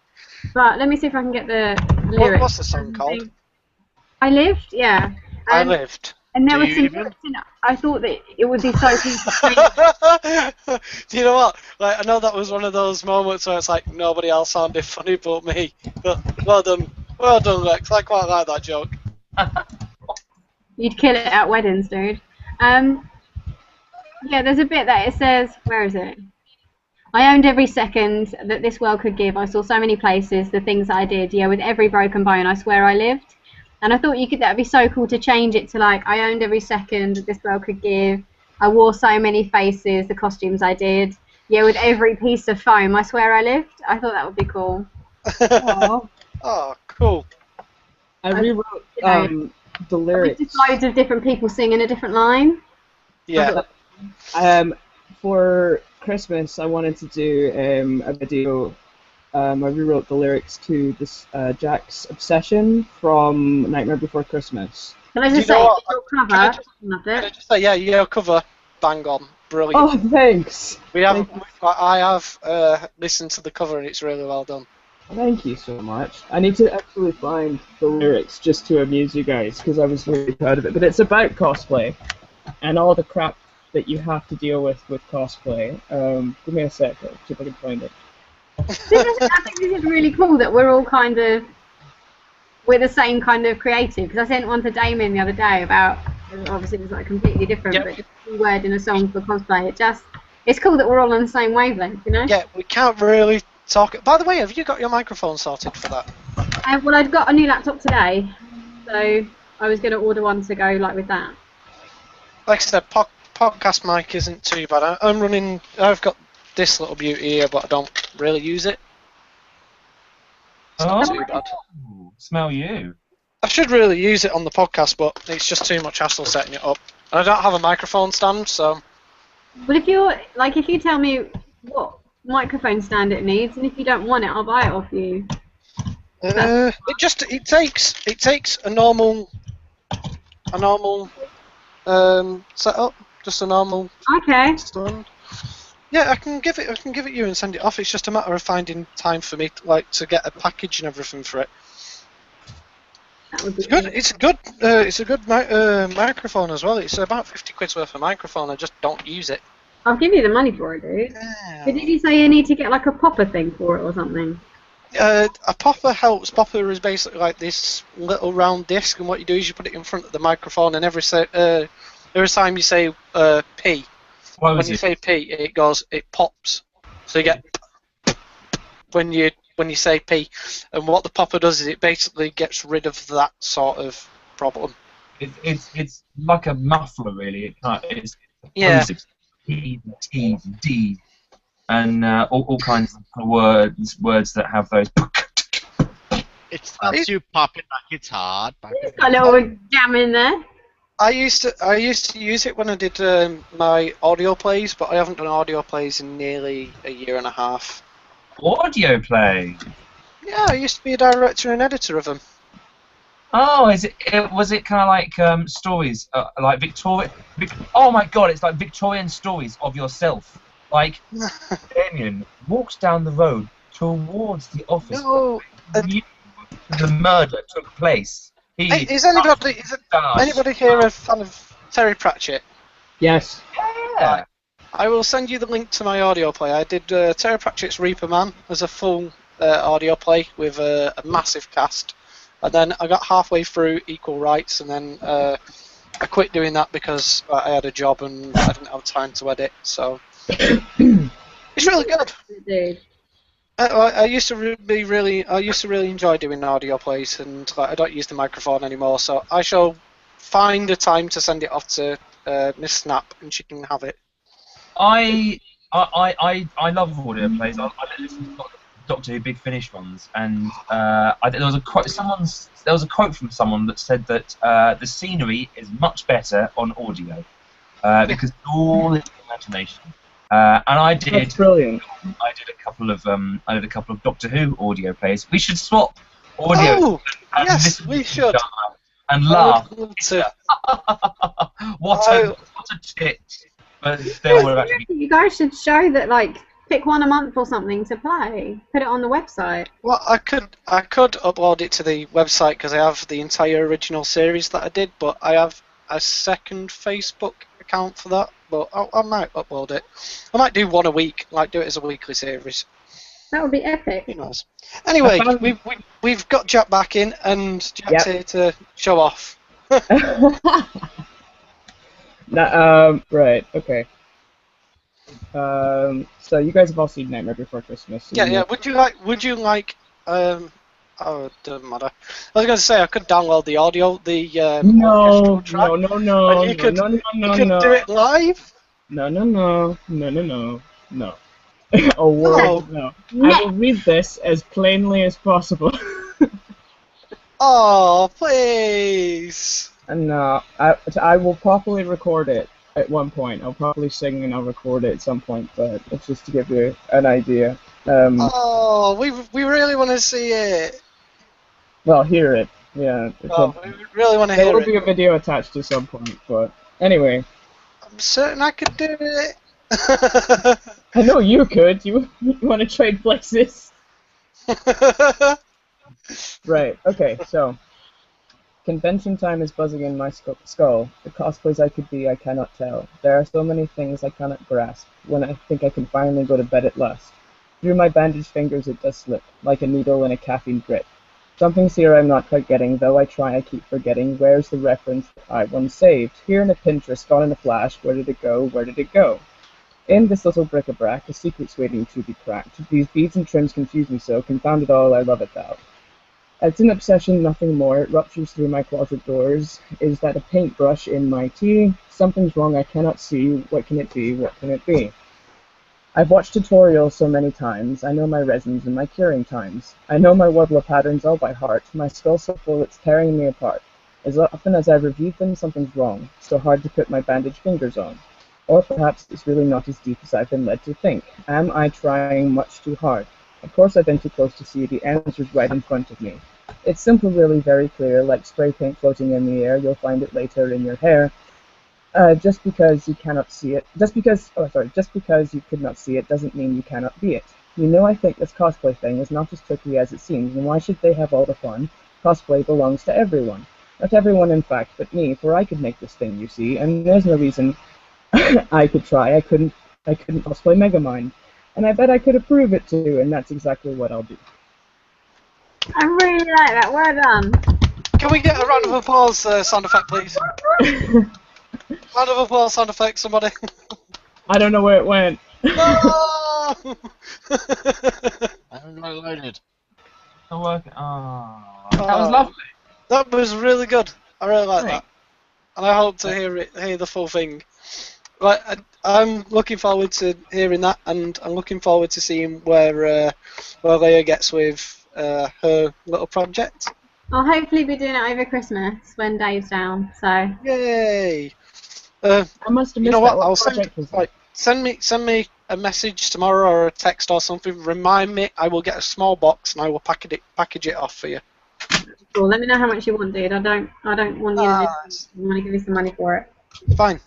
But let me see if I can get the lyrics. What's the song called? I Lived, yeah. I Lived. And there Do was you some even? lyrics in it. I thought that it would be so cool to sing. Do you know what? Like, I know that was one of those moments where it's like nobody else sounded funny but me. But well done, Lex. I quite like that joke. You'd kill it at weddings, dude. Yeah, there's a bit that it says, where is it? I owned every second that this world could give. I saw so many places, the things that I did. Yeah, with every broken bone, I swear I lived. And I thought that'd be so cool to change it to like, I owned every second that this world could give. I wore so many faces, the costumes I did. Yeah, with every piece of foam, I swear I lived. I thought that would be cool. Aww. Oh, cool. I rewrote the With lyrics. just loads of different people singing a different line. Yeah. For Christmas, I wanted to do a video. I rewrote the lyrics to this Jack's Obsession from Nightmare Before Christmas. Can I Do just you say, know what? your Can I cover, just- loved Can I it. just say, yeah, your cover, bang on, brilliant. Oh, thanks. I have listened to the cover and it's really well done. Thank you so much. I need to actually find the lyrics just to amuse you guys because I was really proud of it. But it's about cosplay and all the crap that you have to deal with cosplay. Give me a sec, I'll see if I can find it. I think this is really cool that we're all we're the same kind of creative. Because I sent one to Damien the other day about, obviously it's like completely different, Yep. but just a word in a song for cosplay. It's cool that we're all on the same wavelength, you know? Yeah, we can't really talk. By the way, have you got your microphone sorted for that? Well, I'd got a new laptop today, so I was going to order one to go like with that. Like I said, podcast mic isn't too bad. I've got this little beauty here, but I don't really use it. It's not too bad. Smell you. I should really use it on the podcast, but it's just too much hassle setting it up. And I don't have a microphone stand, so... But if you tell me what microphone stand it needs, and if you don't want it, I'll buy it off you. It takes a normal setup, just a normal Okay. stand. Yeah, I can give it you and send it off. It's just a matter of finding time for me to get a package and everything for it. That would be It's good. It's a good microphone as well. It's about 50 quid's worth of microphone. I just don't use it. I'll give you the money for it, dude. Yeah. But did you say you need to get like a popper thing for it or something? A popper helps. Popper is basically like this little round disc, and what you do is you put it in front of the microphone, and every time you say P, when you say P, it pops. So you get when you say P, and what the popper does is it basically gets rid of that sort of problem. It's like a muffler, really. It's Yeah. T, D, and all kinds of words that have those. It stops you popping like it's hard. It's got a little jam in there. I used to use it when I did my audio plays, but I haven't done audio plays in nearly a year and a half. Audio play. Yeah, I used to be a director and editor of them. Oh, was it kind of like stories, like Victoria? Oh my God, it's like Victorian stories of yourself. Like Damien walks down the road towards the office. No, The murder took place. is anybody here a fan of Terry Pratchett? Yes. Yeah. I will send you the link to my audio play. I did Terry Pratchett's Reaper Man as a full audio play with a massive cast. And then I got halfway through Equal Rights, and then I quit doing that because I had a job and I didn't have time to edit. So it's really good. Dude. I used to really enjoy doing audio plays, and I don't use the microphone anymore. So I shall find a time to send it off to Miss Snap, and she can have it. I I love audio plays. I listen to Doctor Who Big Finish ones, and there was a quote. There was a quote from someone that said that the scenery is much better on audio because it's all in imagination. And I did. That's brilliant. I did a couple of Doctor Who audio plays. We should swap audio. Oh, and yes, listen we to each should. other and I laugh. would love to. What a tit! But still, we're actually. You guys should show that, like, pick one a month or something to play. Put it on the website. Well, I could upload it to the website because I have the entire original series that I did, but I have a second Facebook account for that. But I might upload it. I might do one a week, like do it as a weekly series. That would be epic. Who knows? Anyway, we've got Jack back in, and Jack's here to show off. Right, okay. So you guys have all seen Nightmare Before Christmas. Yeah. Would you like? Oh, it doesn't matter. I was going to say I could download the audio, the No, track, no, and you could do it live. No. Oh, word, no. I will read this as plainly as possible. Oh, please. And I will properly record it at one point. I'll probably sing and I'll record it at some point, but it's just to give you an idea. Oh, we really want to see it. Well, hear it. Yeah. We really want to There hear will it. be a video attached at some point, but anyway. I'm certain I could do it. I know you could. You want to trade places? Right. Okay. So, convention time is buzzing in my skull. The cosplays I could be, I cannot tell. There are so many things I cannot grasp. When I think I can finally go to bed at last, through my bandaged fingers it does slip, like a needle in a caffeine drip. Something's here I'm not quite getting, though I try I keep forgetting. Where's the reference I once saved? Here in a Pinterest, gone in a flash. Where did it go? Where did it go? In this little bric-a-brac, a secret's waiting to be cracked. These beads and trims confuse me so, confound it all, I love it thou. It's an obsession, nothing more. It ruptures through my closet doors. Is that a paintbrush in my tea? Something's wrong I cannot see. What can it be? What can it be? I've watched tutorials so many times. I know my resins and my curing times. I know my Wobbler patterns all by heart. My skull's so full it's tearing me apart. As often as I've reviewed them, something's wrong. So hard to put my bandaged fingers on. Or perhaps it's really not as deep as I've been led to think. Am I trying much too hard? Of course I've been too close to see the answers right in front of me. It's simple, really very clear, like spray paint floating in the air. You'll find it later in your hair. Just because you cannot see it, just because you could not see it doesn't mean you cannot be it. You know, I think this cosplay thing is not as tricky as it seems, and why should they have all the fun? Cosplay belongs to everyone. Not everyone, in fact, but me, for I could make this thing, you see, and there's no reason I could try. I couldn't cosplay Megamind. And I bet I could approve it too, and that's exactly what I'll do. I really like that. Well done. Can we get a round of applause sound effect, please? Round of applause sound effect, somebody. I don't know where it went. No! I haven't loaded. That was lovely. That was really good. I really like that, and I hope to hear the full thing. Right, I'm looking forward to hearing that, and I'm looking forward to seeing where Leah gets with her little project. I'll hopefully be doing it over Christmas when Dave's down. So. Yay! I must have missed you know what? I'll send send me a message tomorrow or a text or something. Remind me. I will get a small box and I will package it off for you. Cool. Let me know how much you want, dude. I don't want you to. I want to give you some money for it. Fine.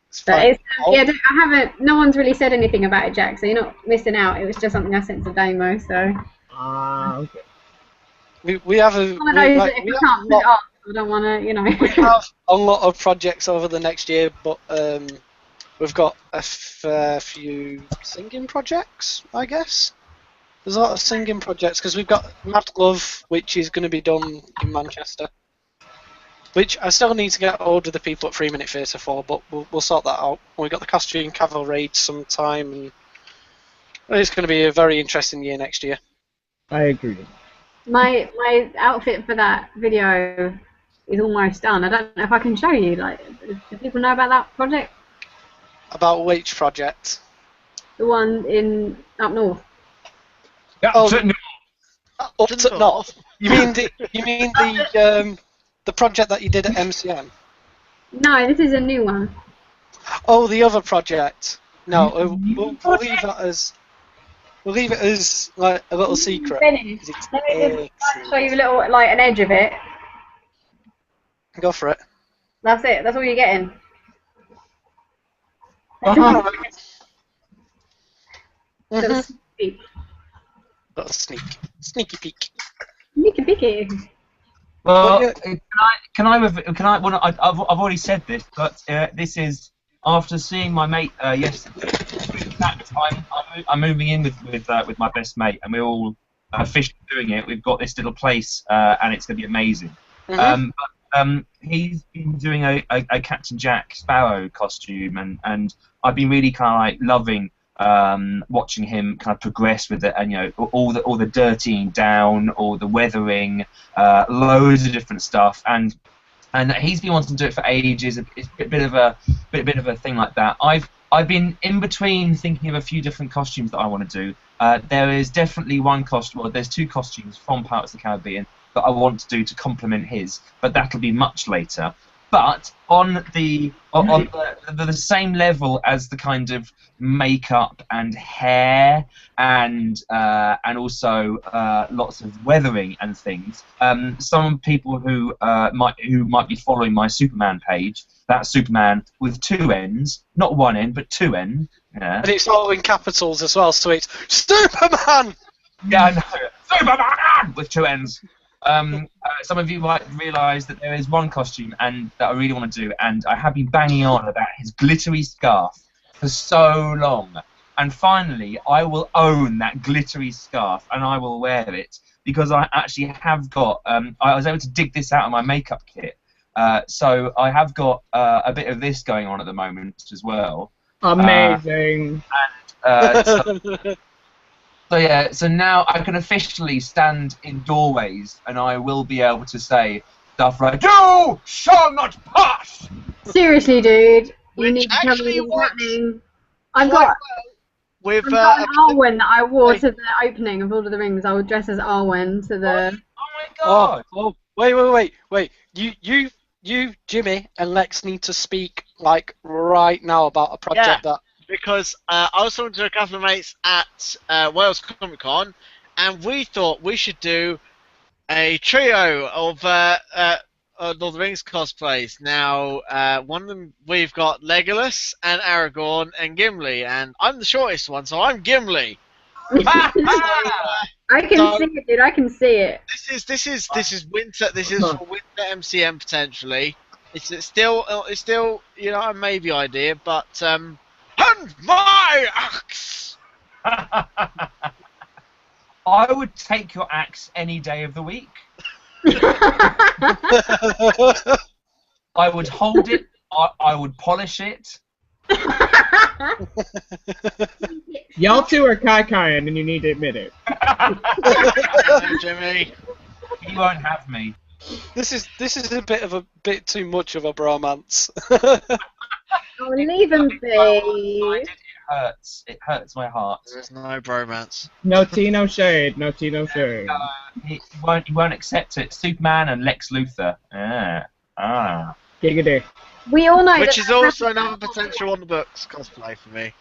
It's But fine. I haven't. No one's really said anything about it, Jack. So you're not missing out. It was just something I sent to Damo. So. Okay. We have a. One of those that if you can't put it off, I don't want to, We have a lot of projects over the next year, but we've got a fair few singing projects, I guess. There's a lot of singing projects because we've got Mad Love, which is going to be done in Manchester, which I still need to get hold of the people at 3 Minute Theatre for, but we'll sort that out. We've got the Costume Cavalry sometime, and it's going to be a very interesting year next year. I agree. My outfit for that video is almost done. I don't know if I can show you. Like, do people know about that project? About which project? The one in up north. Yeah, Oh. certainly. Up to north. You mean the project that you did at MCM? No, this is a new one. Oh, the other project. No, we'll leave it as like a little secret. Finished. 'Cause it's Let me just show you a excellent. little, like, an edge of it. Go for it. That's it. That's all you're getting. Uh-huh. Little Mhm. sneak peek. Little sneaky peek. Sneaky peeky. Well, Well, can I? Well, I've already said this, but this is after seeing my mate yesterday. In fact, I'm moving in with my best mate, and we're all officially doing it. We've got this little place, and it's going to be amazing. Mhm. He's been doing a Captain Jack Sparrow costume, and I've been really kind of like loving watching him kind of progress with it, and all the dirtying down, all the weathering, loads of different stuff, and he's been wanting to do it for ages. It's a bit of a thing like that. I've been in between thinking of a few different costumes that I want to do. There is definitely one costume. Well, there's two costumes from Pirates of the Caribbean that I want to do to complement his, but that'll be much later. But on the same level as the kind of makeup and hair and also lots of weathering and things. Some people who might be following my Superman page. That's Superman with two N's, not one N, but two N. Yeah. And it's all in capitals as well, so it's Superman! Yeah, I know. Superman with two N's. Some of you might realise that there is one costume and that I really want to do, and I have been banging on about his glittery scarf for so long. And finally, I will own that glittery scarf, and I will wear it, because I actually have got. I was able to dig this out of my makeup kit, so I have got a bit of this going on at the moment as well. Amazing. So yeah, so now I can officially stand in doorways, and I will be able to say stuff like, "You shall not pass!" Seriously, dude. You Which need to tell me actually what's works happening. I've quite got with I've got an Arwen that I wore Wait. to the opening of Lord of the Rings. I would dress as Arwen to the. Oh my god! Oh, wait. You, Jimmy, and Lex need to speak like right now about a project that. because I was talking to a couple of mates at Wales Comic Con, and we thought we should do a trio of Lord of the Rings cosplays. Now, one of them, we've got Legolas and Aragorn and Gimli, and I'm the shortest one, so I'm Gimli. I can So- see it, dude. I can see it. This is winter. This is for winter MCM potentially. It's still a maybe idea, but hand my axe. I would take your axe any day of the week. I would hold it. I would polish it. Y'all two are kai-kaiing, and you need to admit it. Jimmy. You won't have me. This is a bit too much of a bromance. Oh, leave him be. It hurts. It hurts my heart. There's no bromance. No tea, no shade. No tea, no shade. He won't accept it. Superman and Lex Luthor. Giggity. We all know Which that is also another potential on the books cosplay for me.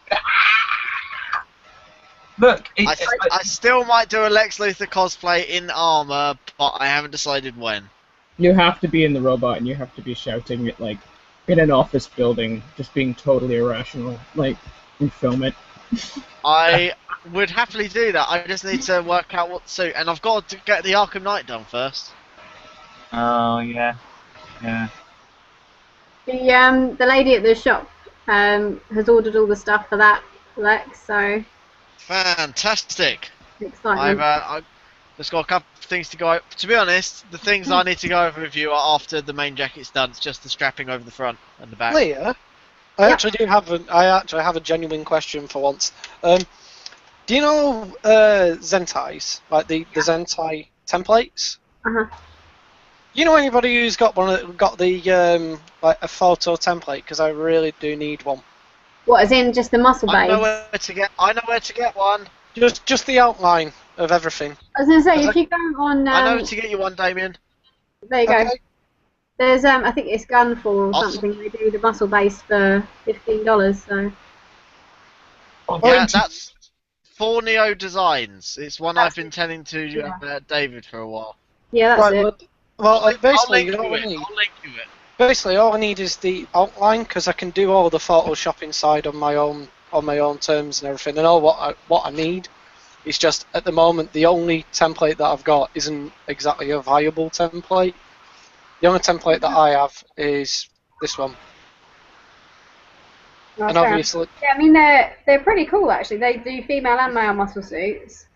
Look, I still might do a Lex Luthor cosplay in armor, but I haven't decided when. You have to be in the robot, and you have to be shouting it like in an office building, just being totally irrational, like, and film it. I would happily do that. I just need to work out what suit, and I've got to get the Arkham Knight done first. Oh yeah. the lady at the shop has ordered all the stuff for that, Lex. So Fantastic. excitement. I've just got a couple of things to go over. To be honest, the things I need to go over with you are after the main jacket's done. It's just the strapping over the front and the back. Leah, I actually have a genuine question for once. Do you know Zentais, like the Zentai templates? Uh-huh. You know anybody who's got the like a photo template? Because I really do need one. What, as in just the muscle I know base? where to get. I know where to get one. Just the outline of everything. I was going to say, Does if you go on, I know where to get you one, Damien. there you go. Okay. There's I think it's Gunfall or I'll something. They do the muscle base for $15. So Yeah, that's for Neo Designs. It's one I've That's been telling to David for a while. yeah, that's Right. it. Well, I'll basically, link you know you what I it. need. I'll link you it. Basically, all I need is the outline because I can do all the Photoshop inside on my own terms and everything. And all what I need is just at the moment the only template that I've got isn't exactly a viable template. The only template that I have is this one. Right, And fair obviously, enough. Yeah, I mean they're pretty cool actually. They do female and male muscle suits.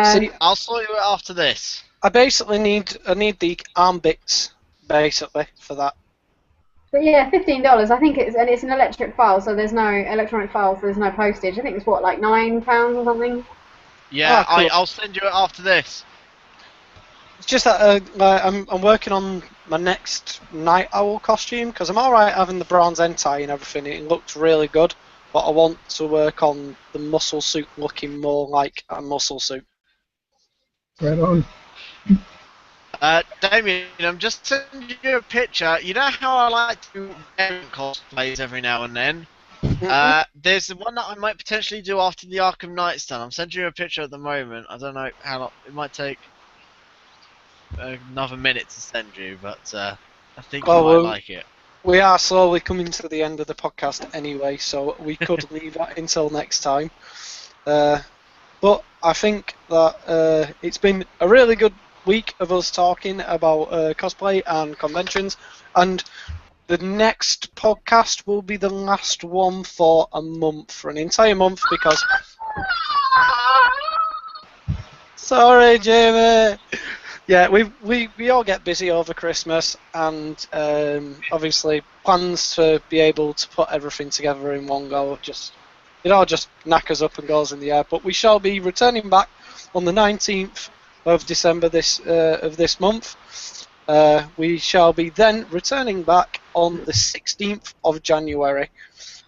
see, I'll sort you it after this. I basically need the arm bits basically for that. But yeah, $15. I think it's an electric file, so there's no electronic file, so there's no postage. I think it's what, like £9 or something. Yeah, Oh, cool. I'll send you it after this. It's just that I'm working on my next night owl costume because I'm alright having the bronze hentai and everything. It looks really good, but I want to work on the muscle suit looking more like a muscle suit. Right on. Damien, I'm just sending you a picture. You know how I like to do cosplays every now and then? There's the one that I might potentially do after the Arkham Knight's done. I'm sending you a picture at the moment. I don't know how long. It might take another minute to send you, but I think you might like it. We are slowly coming to the end of the podcast anyway, so we could leave that until next time. But I think that it's been a really good week of us talking about cosplay and conventions, and the next podcast will be the last one for a month, for an entire month, because... Sorry, Jamie! Yeah, we all get busy over Christmas, and obviously plans to be able to put everything together in one go it all just knackers up and goes in the air. But we shall be returning back on the 19th of December of this month. We shall be then returning back on the 16th of January.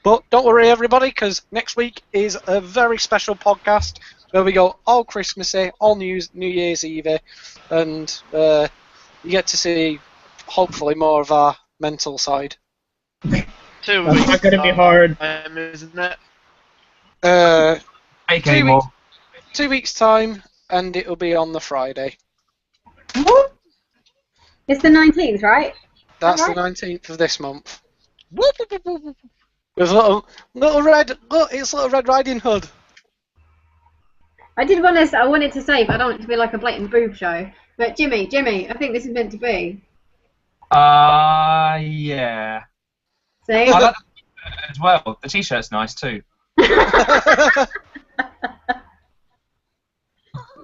But don't worry, everybody, because next week is a very special podcast where we go all Christmassy, all New Year's Eve, and you get to see, hopefully, more of our mental side. 2 That's weeks. not going to be hard. Isn't it? 2 weeks' time, and it'll be on the Friday. It's the 19th, right? That's right? the 19th of this month. With little red, look, it's Little Red Riding Hood. I wanted to say, but I don't want it to be like a blatant boob show. But Jimmy, I think this is meant to be. Yeah. See? I like the t-shirt as well. The t-shirt's nice too.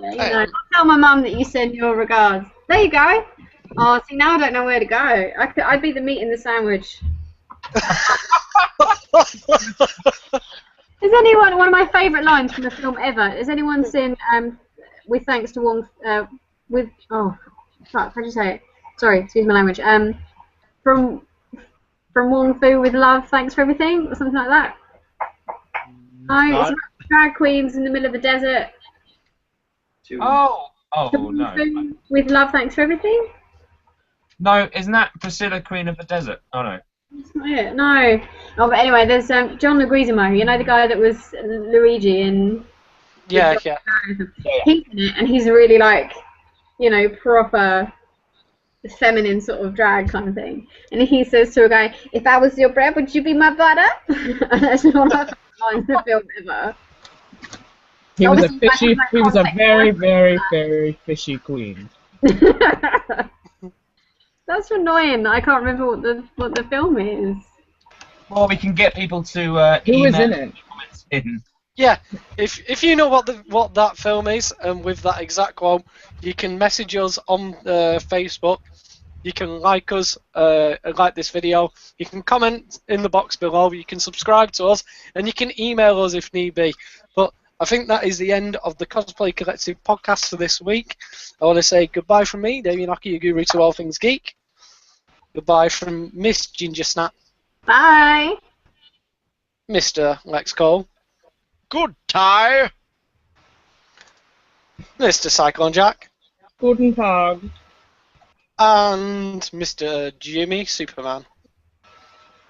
Yeah, you know, I'll tell my mum that you send your regards. There you go. Oh, see, now I don't know where to go. I'd be the meat in the sandwich. Is anyone, one of my favourite lines from the film ever, has anyone seen, with thanks to Wong, oh, fuck, how'd you say it? Sorry, excuse my language. From Wong Fu with love, thanks for everything, or something like that? No, it's about drag queens in the middle of the desert. Oh Wong no. Fu with love, thanks for everything? No, isn't that Priscilla, Queen of the Desert? Oh no. That's not it, no. Oh, but anyway, there's John Leguizamo, you know the guy that was Luigi in... Yeah. He's in it, and he's really like, you know, proper feminine sort of drag kind of thing. And he says to a guy, "If I was your bread, would you be my butter?" And that's one of my favorite lines in the film ever. He was Obviously, he was a context, very, very, very fishy queen. That's annoying. I can't remember what the film is. Well, we can get people to Who was email in it? comments in. Yeah, if you know what that film is, and with that exact quote, you can message us on Facebook. You can like us, like this video. You can comment in the box below. You can subscribe to us, and you can email us if need be. But I think that is the end of the Cosplay Collective podcast for this week. I want to say goodbye from me, Damien Hockey, your guru to all things geek. – Goodbye from Miss Ginger Snap. Bye. Mr. Lex Cole, Good tie. Mr. Cyclone Jack, Guten Tag. and Mr. Jimmy Superman.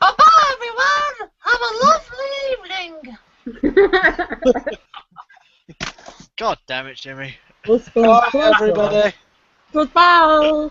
Bye-bye, everyone! Have a lovely evening! God damn it, Jimmy. Let's go. Bye, everybody. Goodbye.